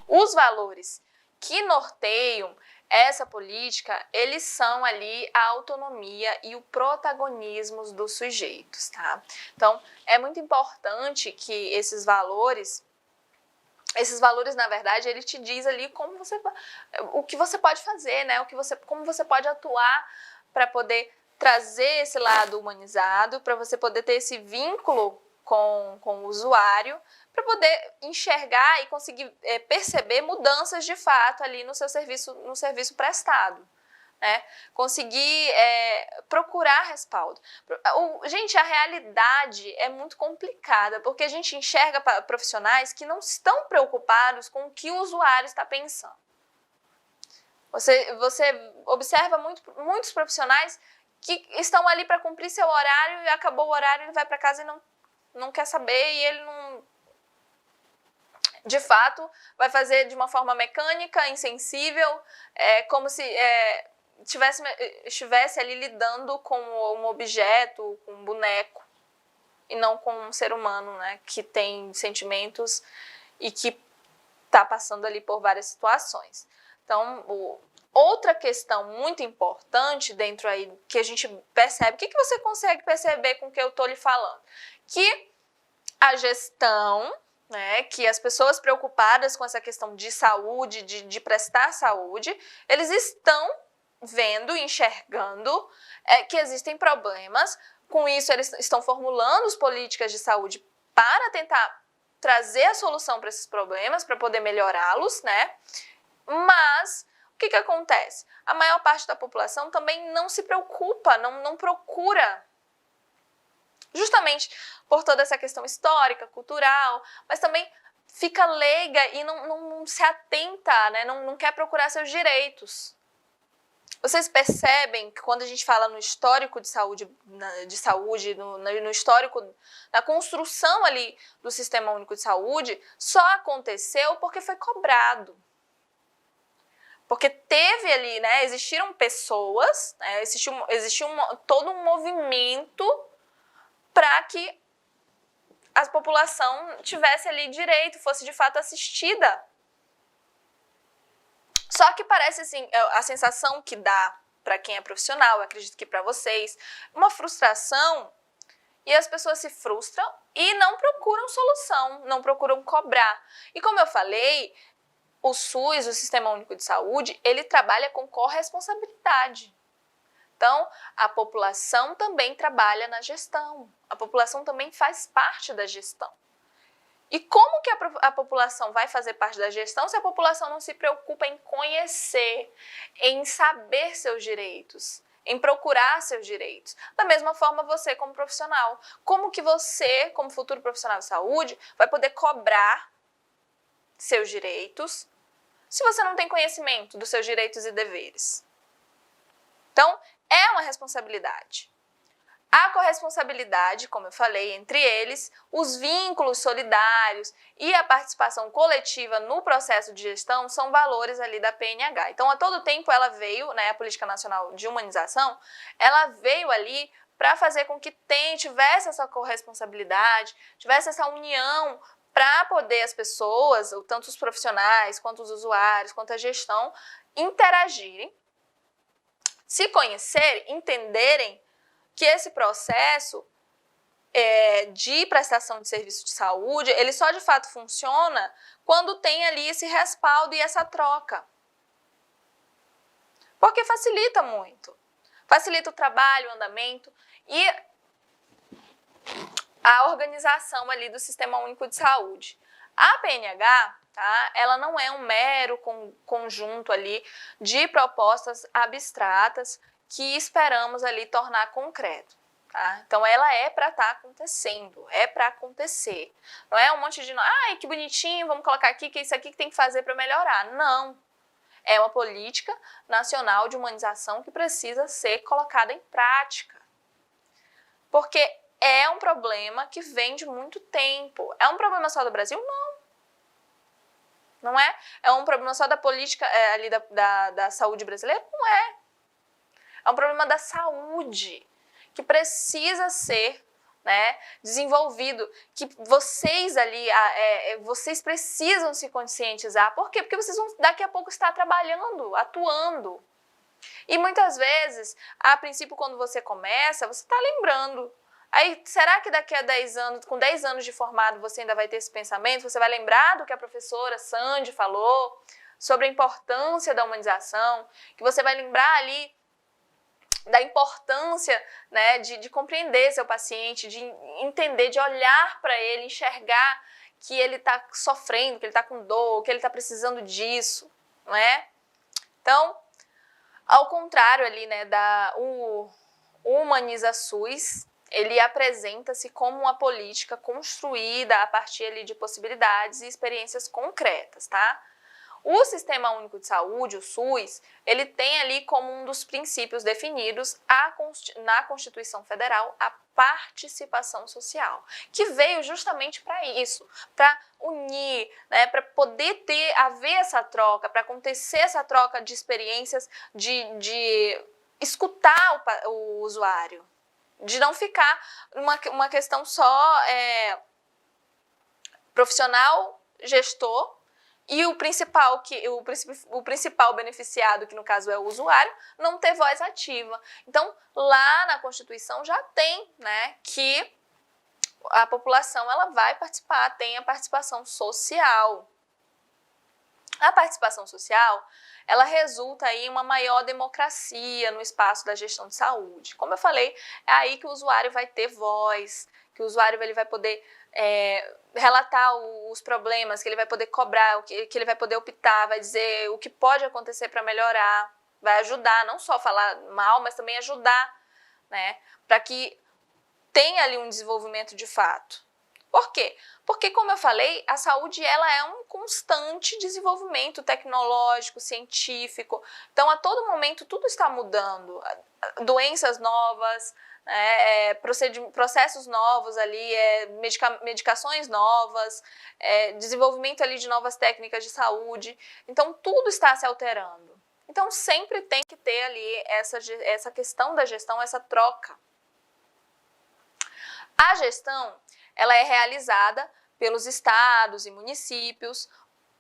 Os valores que norteiam essa política, eles são ali a autonomia e o protagonismo dos sujeitos, tá? Então, é muito importante que esses valores, na verdade, ele te diz ali o que você pode fazer, né? Como você pode atuar para poder trazer esse lado humanizado, para você poder ter esse vínculo com o usuário, para poder enxergar e conseguir perceber mudanças de fato ali no serviço prestado. Né? Conseguir procurar respaldo. Gente, a realidade é muito complicada, porque a gente enxerga profissionais que não estão preocupados com o que o usuário está pensando. Você observa muitos profissionais que estão ali para cumprir seu horário e acabou o horário, ele vai para casa e não quer saber e ele não... De fato, vai fazer de uma forma mecânica, insensível, como se estivesse ali lidando com um objeto, com um boneco, e não com um ser humano, né, que tem sentimentos e que está passando ali por várias situações. Então, outra questão muito importante dentro aí que a gente percebe, o que você consegue perceber com o que eu estou lhe falando? Que a gestão, né, que as pessoas preocupadas com essa questão de saúde, de prestar saúde, eles estão vendo, enxergando que existem problemas. Com isso, eles estão formulando as políticas de saúde para tentar trazer a solução para esses problemas, para poder melhorá-los, né? Mas o que acontece? A maior parte da população também não se preocupa, não procura, justamente por toda essa questão histórica, cultural, mas também fica leiga e não se atenta, né? Não quer procurar seus direitos. Vocês percebem que quando a gente fala no histórico de saúde, no histórico da construção ali do Sistema Único de Saúde, só aconteceu porque foi cobrado. Porque teve ali, né, existiram pessoas, né, existiu todo um movimento para que a população tivesse ali direito, fosse de fato assistida. Só que parece assim, a sensação que dá para quem é profissional, eu acredito que para vocês, uma frustração, e as pessoas se frustram e não procuram solução, não procuram cobrar. E como eu falei, o SUS, o Sistema Único de Saúde, ele trabalha com corresponsabilidade. Então, a população também trabalha na gestão, a população também faz parte da gestão. E como que a população vai fazer parte da gestão se a população não se preocupa em conhecer, em saber seus direitos, em procurar seus direitos? Da mesma forma, você como profissional. Como que você, como futuro profissional de saúde, vai poder cobrar seus direitos se você não tem conhecimento dos seus direitos e deveres? Então, é uma responsabilidade. A corresponsabilidade, como eu falei, entre eles, os vínculos solidários e a participação coletiva no processo de gestão são valores ali da PNH. Então, a todo tempo ela veio, né, a Política Nacional de Humanização, ela veio ali para fazer com que tivesse essa corresponsabilidade, tivesse essa união para poder as pessoas, tanto os profissionais, quanto os usuários, quanto a gestão, interagirem, se conhecerem, entenderem que esse processo de prestação de serviço de saúde, ele só de fato funciona quando tem ali esse respaldo e essa troca. Porque facilita muito. Facilita o trabalho, o andamento e a organização ali do Sistema Único de Saúde. A PNH, tá, ela não é um mero conjunto ali de propostas abstratas que esperamos ali tornar concreto. Tá? Então, ela é para estar acontecendo, é para acontecer. Não é um monte de, ai, que bonitinho, vamos colocar aqui, que é isso aqui que tem que fazer para melhorar. Não. É uma política nacional de humanização que precisa ser colocada em prática. Porque é um problema que vem de muito tempo. É um problema só do Brasil? Não. Não é? É um problema só da política ali da saúde brasileira? Não é. É um problema da saúde que precisa ser, né, desenvolvido, que vocês ali, vocês precisam se conscientizar. Por quê? Porque vocês vão daqui a pouco estar trabalhando, atuando. E muitas vezes, a princípio, quando você começa, você está lembrando. Aí, será que daqui a 10 anos, com 10 anos de formado, você ainda vai ter esse pensamento? Você vai lembrar do que a professora Sandy falou sobre a importância da humanização? Que você vai lembrar ali da importância, né, de compreender seu paciente, de entender, de olhar para ele, enxergar que ele está sofrendo, que ele está com dor, que ele está precisando disso, não é? Então, ao contrário ali, né, o Humaniza SUS, ele apresenta-se como uma política construída a partir ali de possibilidades e experiências concretas, tá? O Sistema Único de Saúde, o SUS, ele tem ali como um dos princípios definidos na Constituição Federal a participação social, que veio justamente para isso, para unir, né, para poder haver essa troca, para acontecer essa troca de experiências, de escutar o usuário, de não ficar uma questão só profissional, gestor, e o principal beneficiado, que no caso é o usuário, não ter voz ativa. Então, lá na Constituição já tem, né, que a população ela vai participar, tem a participação social. A participação social, ela resulta aí em uma maior democracia no espaço da gestão de saúde. Como eu falei, é aí que o usuário vai ter voz, que o usuário ele vai poder relatar os problemas, que ele vai poder cobrar, que ele vai poder optar, vai dizer o que pode acontecer para melhorar, vai ajudar, não só falar mal, mas também ajudar, né, para que tenha ali um desenvolvimento de fato. Por quê? Porque, como eu falei, a saúde ela é um constante desenvolvimento tecnológico, científico. Então, a todo momento, tudo está mudando. Doenças novas, processos novos ali, medicações novas, desenvolvimento ali de novas técnicas de saúde. Então, tudo está se alterando. Então, sempre tem que ter ali essa questão da gestão, essa troca. A gestão, ela é realizada pelos estados e municípios,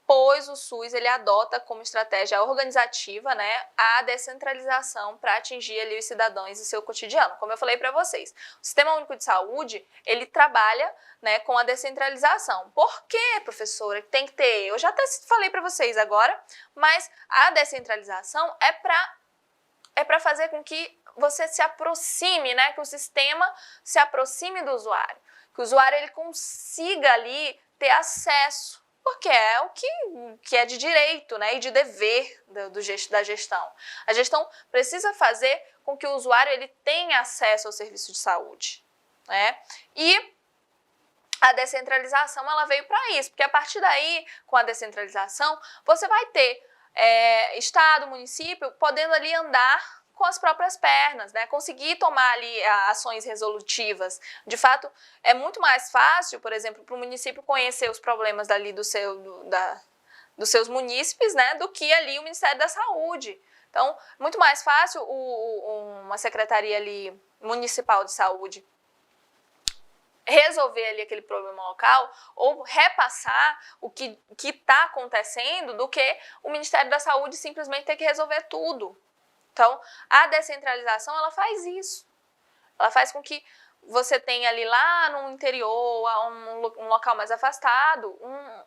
pois o SUS ele adota como estratégia organizativa, né, a descentralização para atingir ali os cidadãos e seu cotidiano. Como eu falei para vocês, o Sistema Único de Saúde, ele trabalha, né, com a descentralização. Por que, professora, tem que ter? Eu já até falei para vocês agora, mas a descentralização é para fazer com que você se aproxime, né, que o sistema se aproxime do usuário, que o usuário ele consiga ali ter acesso, porque é o que é de direito, né, e de dever da gestão. A gestão precisa fazer com que o usuário ele tenha acesso ao serviço de saúde, né? E a descentralização ela veio para isso, porque a partir daí, com a descentralização, você vai ter estado, município, podendo ali andar com as próprias pernas, né? Conseguir tomar ali ações resolutivas. De fato, é muito mais fácil, por exemplo, para o município conhecer os problemas dali dos seus munícipes, né? Do que ali o Ministério da Saúde. Então, muito mais fácil uma secretaria ali municipal de saúde resolver ali aquele problema local ou repassar o que está acontecendo do que o Ministério da Saúde simplesmente ter que resolver tudo. Então, a descentralização, ela faz isso. Ela faz com que você tenha ali lá no interior, um local mais afastado,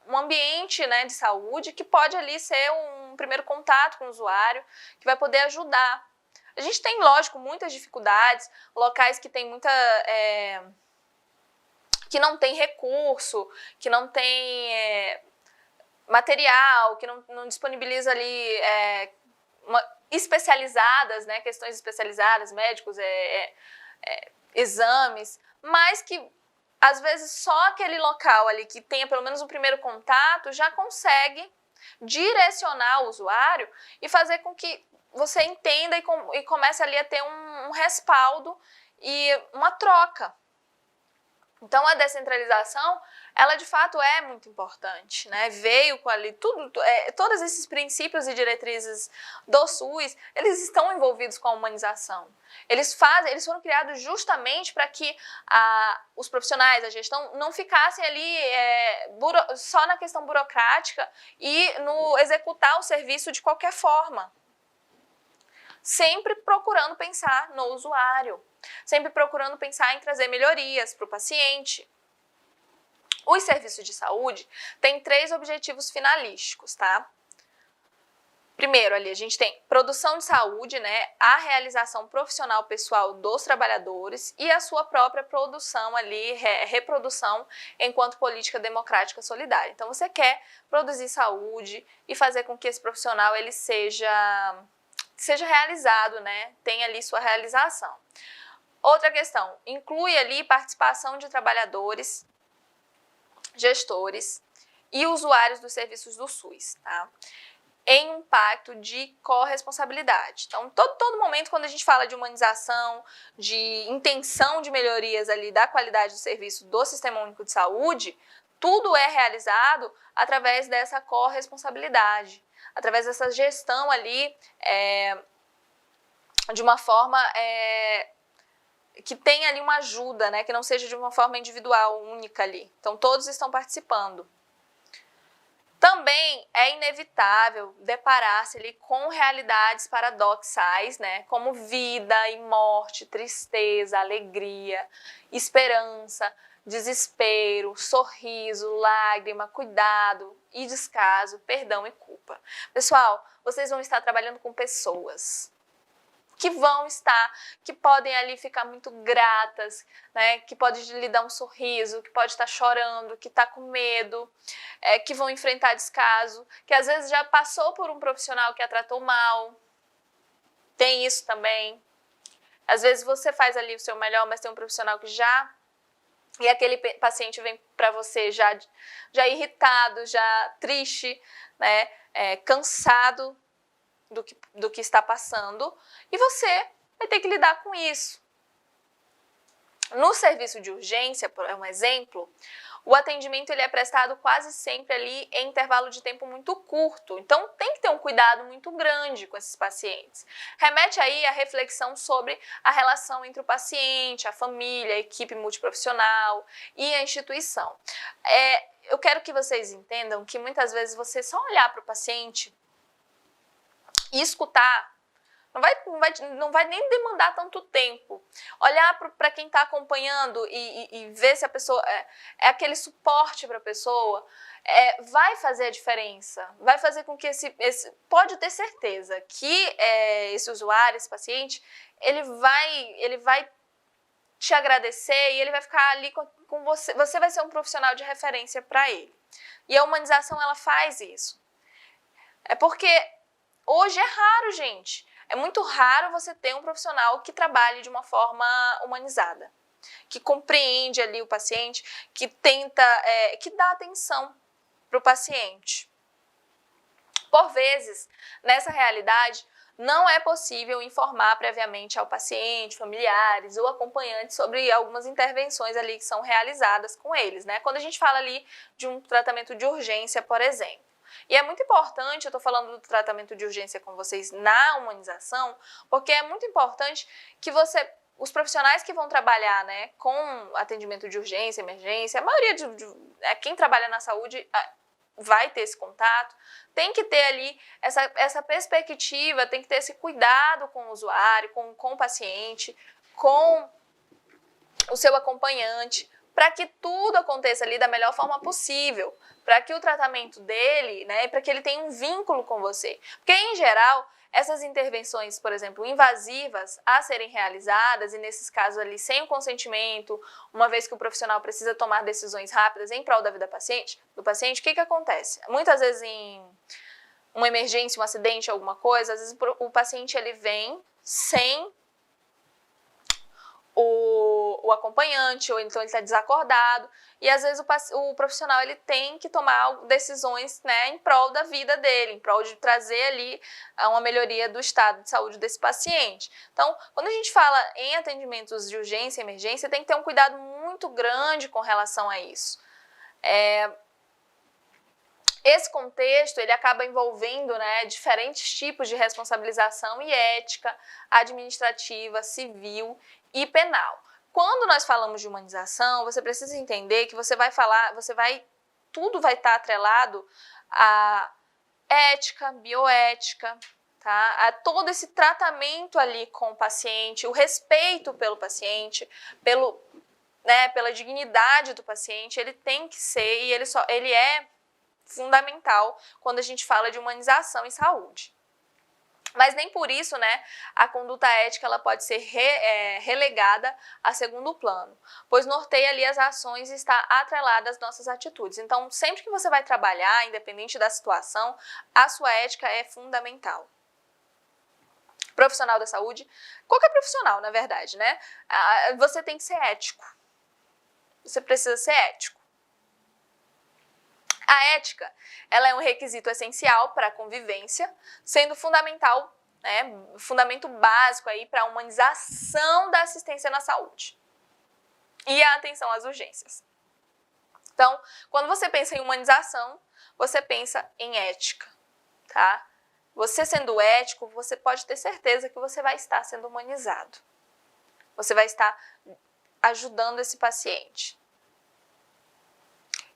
um ambiente, né, de saúde que pode ali ser um primeiro contato com o usuário, que vai poder ajudar. A gente tem, lógico, muitas dificuldades, locais que tem que não tem recurso, que não tem material, que não disponibiliza ali especializadas, né, questões especializadas, médicos, exames, mas que às vezes só aquele local ali que tenha pelo menos o primeiro contato já consegue direcionar o usuário e fazer com que você entenda e comece ali a ter um respaldo e uma troca. Então, a descentralização, ela de fato é muito importante, né? Veio com ali todos esses princípios e diretrizes do SUS, eles estão envolvidos com a humanização. Eles foram criados justamente para que os profissionais, a gestão, não ficassem ali só na questão burocrática e no executar o serviço de qualquer forma. Sempre procurando pensar no usuário, sempre procurando pensar em trazer melhorias para o paciente. Os serviços de saúde têm 3 objetivos finalísticos, tá? Primeiro, ali a gente tem produção de saúde, né, a realização profissional pessoal dos trabalhadores e a sua própria produção ali, reprodução enquanto política democrática solidária. Então, você quer produzir saúde e fazer com que esse profissional ele seja realizado, né, tenha ali sua realização. Outra questão, inclui ali participação de trabalhadores, gestores e usuários dos serviços do SUS, tá? Em um pacto de corresponsabilidade. Então, todo momento, quando a gente fala de humanização, de intenção de melhorias ali da qualidade do serviço do Sistema Único de Saúde, tudo é realizado através dessa corresponsabilidade, através dessa gestão ali de uma forma que tenha ali uma ajuda, né, que não seja de uma forma individual, única ali. Então, todos estão participando. Também é inevitável deparar-se ali com realidades paradoxais, né, como vida e morte, tristeza, alegria, esperança, desespero, sorriso, lágrima, cuidado e descaso, perdão e culpa. Pessoal, vocês vão estar trabalhando com pessoas que podem ali ficar muito gratas, né? Que pode lhe dar um sorriso, que pode estar chorando, que está com medo, que vão enfrentar descaso, que às vezes já passou por um profissional que a tratou mal. Tem isso também. Às vezes você faz ali o seu melhor, mas tem um profissional que já... E aquele paciente vem para você já irritado, já triste, né? Cansado do que está passando, e você vai ter que lidar com isso. No serviço de urgência, por um exemplo, o atendimento ele é prestado quase sempre ali em intervalo de tempo muito curto, então tem que ter um cuidado muito grande com esses pacientes. Remete aí à reflexão sobre a relação entre o paciente, a família, a equipe multiprofissional e a instituição. Eu quero que vocês entendam que muitas vezes você só olhar para o paciente e escutar não vai nem demandar tanto tempo. Olhar para quem está acompanhando e ver se a pessoa é aquele suporte para a pessoa, vai fazer a diferença. Vai fazer com que pode ter certeza que esse usuário, esse paciente, ele vai te agradecer e ele vai ficar ali com você. Você vai ser um profissional de referência para ele. E a humanização, ela faz isso. É porque hoje é raro, gente. É muito raro você ter um profissional que trabalhe de uma forma humanizada, que compreende ali o paciente, que tenta, que dá atenção para o paciente. Por vezes, nessa realidade, não é possível informar previamente ao paciente, familiares ou acompanhantes sobre algumas intervenções ali que são realizadas com eles, né? Quando a gente fala ali de um tratamento de urgência, por exemplo. E é muito importante, eu estou falando do tratamento de urgência com vocês na humanização, porque é muito importante que os profissionais que vão trabalhar, né, com atendimento de urgência, emergência, a maioria quem trabalha na saúde vai ter esse contato, tem que ter ali essa perspectiva, tem que ter esse cuidado com o usuário, com o paciente, com o seu acompanhante, para que tudo aconteça ali da melhor forma possível, para que o tratamento dele, né, para que ele tenha um vínculo com você. Porque, em geral, essas intervenções, por exemplo, invasivas a serem realizadas, e nesses casos ali sem o consentimento, uma vez que o profissional precisa tomar decisões rápidas em prol da vida do paciente, o que acontece? Muitas vezes em uma emergência, um acidente, alguma coisa, às vezes o paciente ele vem sem o acompanhante, ou então ele está desacordado, e às vezes o profissional ele tem que tomar decisões, né, em prol da vida dele, em prol de trazer ali uma melhoria do estado de saúde desse paciente. Então, quando a gente fala em atendimentos de urgência e emergência, tem que ter um cuidado muito grande com relação a isso. Esse contexto ele acaba envolvendo, né, diferentes tipos de responsabilização e ética administrativa, civil e penal. Quando nós falamos de humanização, você precisa entender que tudo vai estar atrelado à ética, bioética, tá? A todo esse tratamento ali com o paciente, o respeito pelo paciente, pela dignidade do paciente, ele tem que ser, e ele é fundamental quando a gente fala de humanização em saúde. Mas nem por isso, né, a conduta ética ela pode ser relegada a segundo plano, pois norteia ali as ações e está atrelada às nossas atitudes. Então, sempre que você vai trabalhar, independente da situação, a sua ética é fundamental. Profissional da saúde, qualquer profissional, na verdade, né, você tem que ser ético. Você precisa ser ético. A ética, ela é um requisito essencial para a convivência, sendo fundamental, né, fundamento básico aí para a humanização da assistência na saúde e a atenção às urgências. Então, quando você pensa em humanização, você pensa em ética, tá? Você sendo ético, você pode ter certeza que você vai estar sendo humanizado. Você vai estar ajudando esse paciente.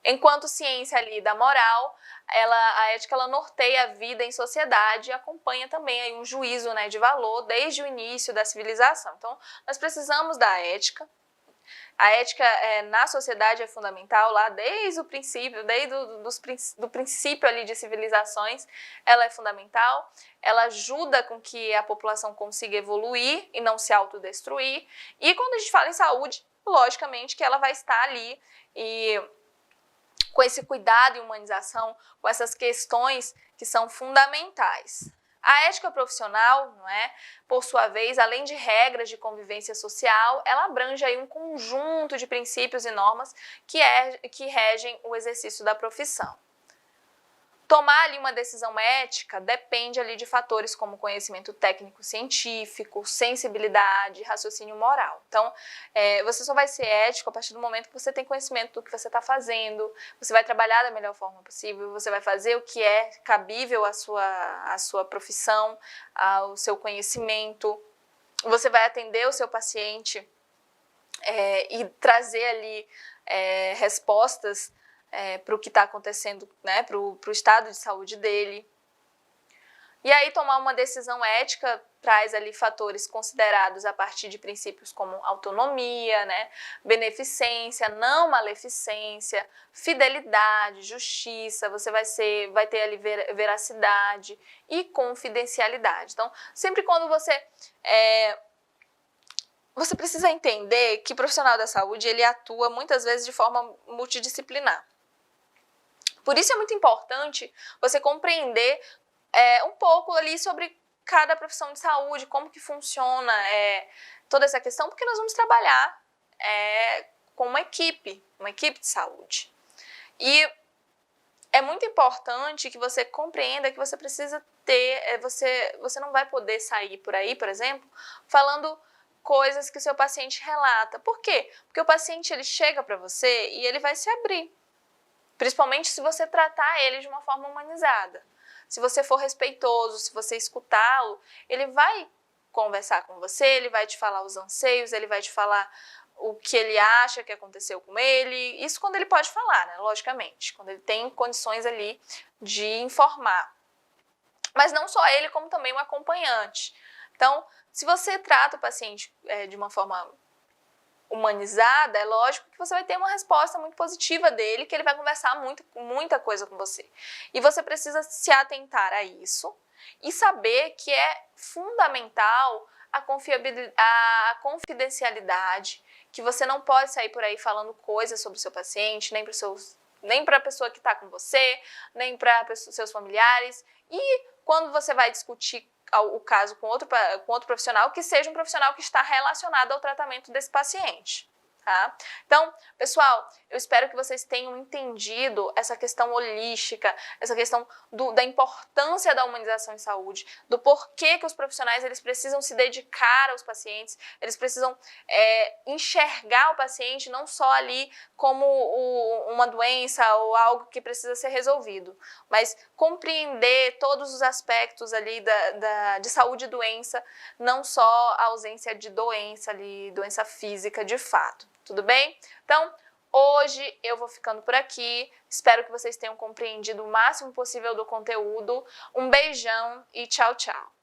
Enquanto ciência ali da moral, a ética ela norteia a vida em sociedade e acompanha também aí um juízo, né, de valor desde o início da civilização. Então, nós precisamos da ética. A ética na sociedade é fundamental lá desde o princípio, do princípio ali de civilizações, ela é fundamental. Ela ajuda com que a população consiga evoluir e não se autodestruir. E quando a gente fala em saúde, logicamente que ela vai estar ali e com esse cuidado e humanização, com essas questões que são fundamentais. A ética profissional, não é, por sua vez, além de regras de convivência social, ela abrange aí um conjunto de princípios e normas que regem o exercício da profissão. Tomar ali uma decisão ética depende ali de fatores como conhecimento técnico-científico, sensibilidade, raciocínio moral. Então, você só vai ser ético a partir do momento que você tem conhecimento do que você está fazendo, você vai trabalhar da melhor forma possível, você vai fazer o que é cabível à sua profissão, ao seu conhecimento, você vai atender o seu paciente e trazer ali respostas para o que está acontecendo, né, para o estado de saúde dele. E aí tomar uma decisão ética traz ali fatores considerados a partir de princípios como autonomia, né, beneficência, não maleficência, fidelidade, justiça, você vai ter ali veracidade e confidencialidade. Então, sempre quando você precisa entender que o profissional da saúde ele atua muitas vezes de forma multidisciplinar. Por isso é muito importante você compreender um pouco ali sobre cada profissão de saúde, como que funciona toda essa questão, porque nós vamos trabalhar com uma equipe de saúde. E é muito importante que você compreenda que você precisa ter, você não vai poder sair por aí, por exemplo, falando coisas que o seu paciente relata. Por quê? Porque o paciente ele chega para você e ele vai se abrir. Principalmente se você tratar ele de uma forma humanizada. Se você for respeitoso, se você escutá-lo, ele vai conversar com você, ele vai te falar os anseios, ele vai te falar o que ele acha que aconteceu com ele. Isso quando ele pode falar, né? Logicamente, quando ele tem condições ali de informar. Mas não só ele, como também o acompanhante. Então, se você trata o paciente de uma forma humanizada, é lógico que você vai ter uma resposta muito positiva dele, que ele vai conversar muita coisa com você. E você precisa se atentar a isso e saber que é fundamental a confidencialidade, que você não pode sair por aí falando coisas sobre o seu paciente, nem para a pessoa que está com você, nem para seus familiares. E quando você vai discutir o caso com outro profissional, que seja um profissional que está relacionado ao tratamento desse paciente. Tá? Então, pessoal, eu espero que vocês tenham entendido essa questão holística, essa questão da importância da humanização em saúde, do porquê que os profissionais eles precisam se dedicar aos pacientes, eles precisam enxergar o paciente não só ali como uma doença ou algo que precisa ser resolvido, mas compreender todos os aspectos ali de saúde e doença, não só a ausência de doença ali, doença física de fato. Tudo bem? Então, hoje eu vou ficando por aqui. Espero que vocês tenham compreendido o máximo possível do conteúdo. Um beijão e tchau, tchau!